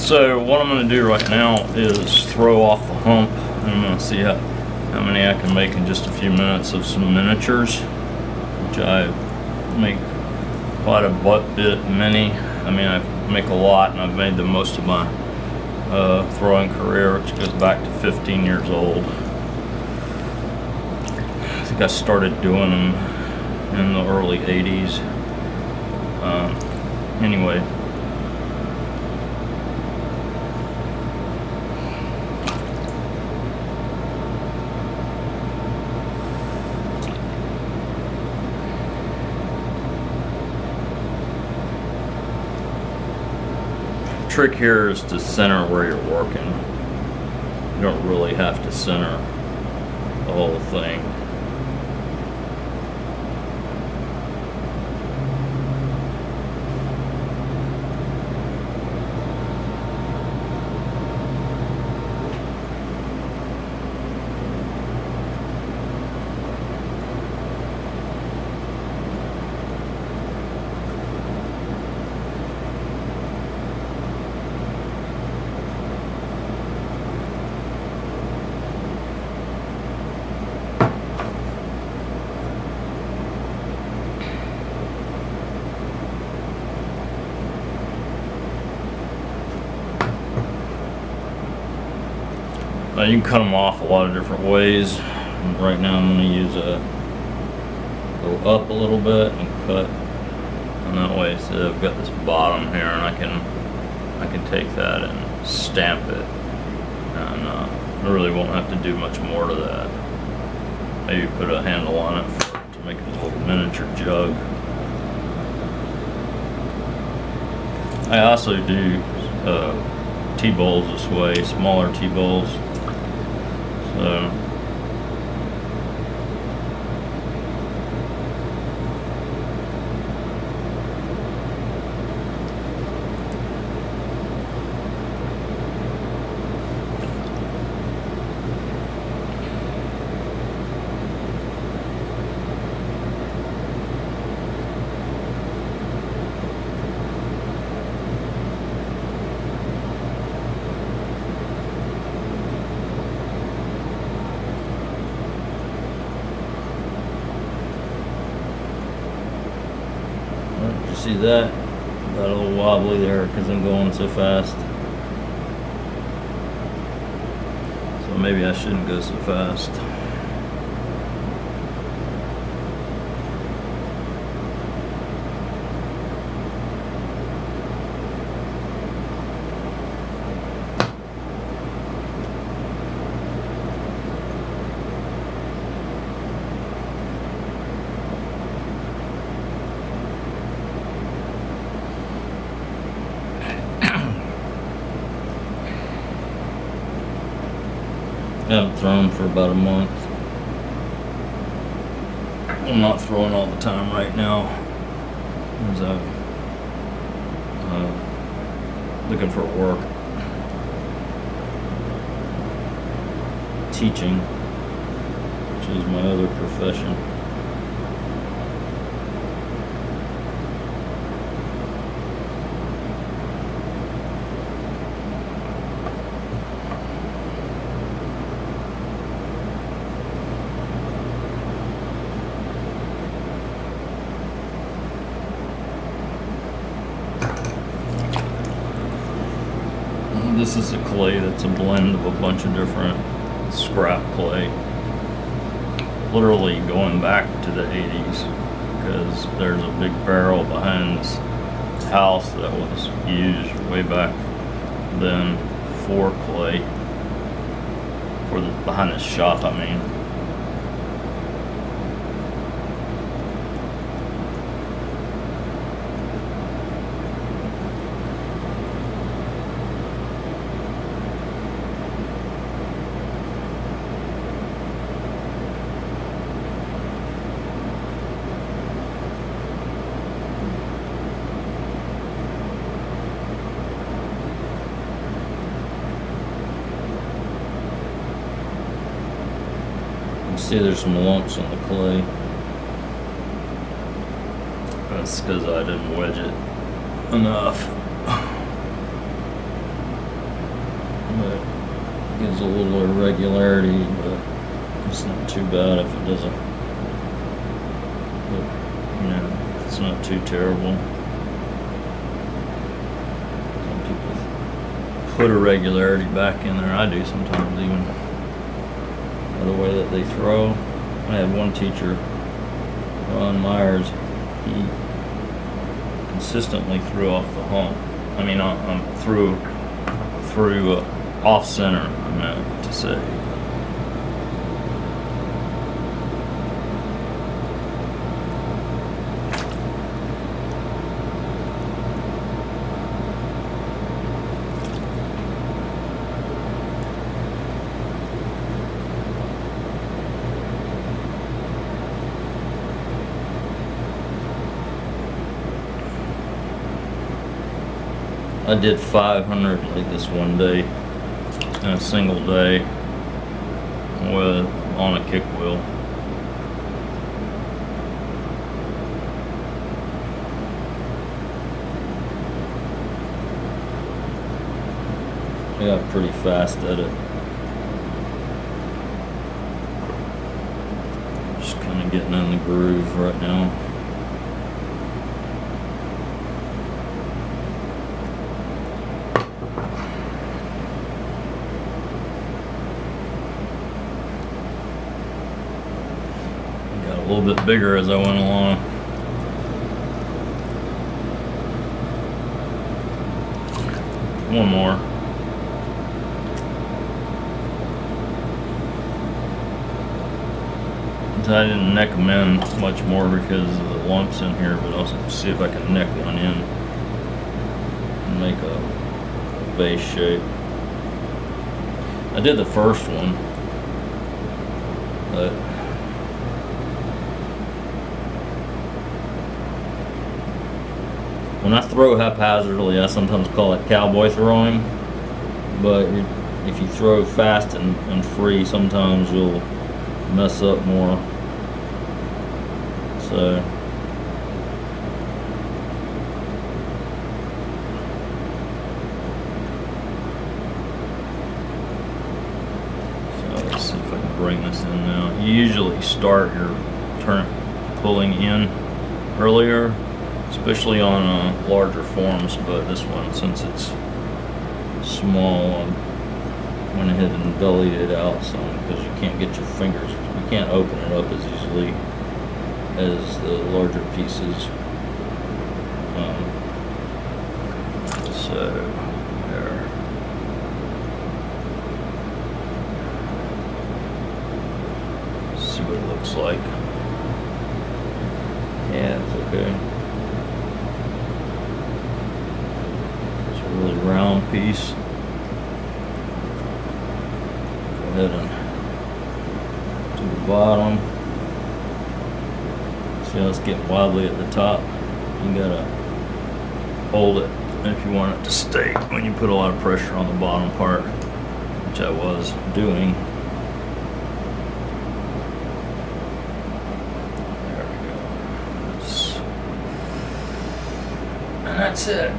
So what I'm going to do right now is throw off the hump, and I'm going to see how many I can make in just a few minutes of some miniatures, which I make quite a bit many. I mean, I make a lot, and I've made the most of my throwing career, which goes back to 15 years old. I think I started doing them in the early 80s. Anyway. Trick here is to center where you're working. You don't really have to center the whole thing. You can cut them off a lot of different ways. Right now I'm going to use go up a little bit and cut, and that way, so I've got this bottom here, and I can take that and stamp it, and I really won't have to do much more to that. Maybe put a handle on it to make it a little miniature jug. I also do T-bowls this way, smaller T-bowls. So see that? Got a little wobbly there because I'm going so fast. So maybe I shouldn't go so fast. I haven't thrown for about a month. I'm not throwing all the time right now, as I'm looking for work, teaching, which is my other profession. This is a clay that's a blend of a bunch of different scrap clay, literally going back to the 80s, because there's a big barrel behind this house that was used way back then for clay, behind this shop, I mean. See, there's some lumps on the clay. That's because I didn't wedge it enough. but it gives a little irregularity, but it's not too bad if it doesn't, it's not too terrible. Some people put irregularity back in there. I do sometimes, even by the way that they throw. I had one teacher, Ron Myers, he consistently threw off the hump. I mean, through off center, I meant to say. I did 500 like this one day, in a single day, on a kick wheel. I got pretty fast at it. Just kind of getting in the groove right now. A little bit bigger as I went along. One more. I didn't neck them in much more because of the lumps in here, but I'll see if I can neck one in and make a base shape. I did the first one, but when I throw haphazardly, I sometimes call it cowboy throwing, but if you throw fast and free, sometimes you'll mess up more. So let's see if I can bring this in now. You usually start your pulling in earlier, especially on larger forms, but this one, since it's small, I went ahead and bellied it out some because you can't get your fingers, you can't open it up as easily as the larger pieces. So there. See what it looks like. Yeah, it's okay. It's a really round piece. Go ahead and to the bottom. See how it's getting wobbly at the top? You gotta hold it if you want it to stay when you put a lot of pressure on the bottom part, which I was doing. There we go. And that's it.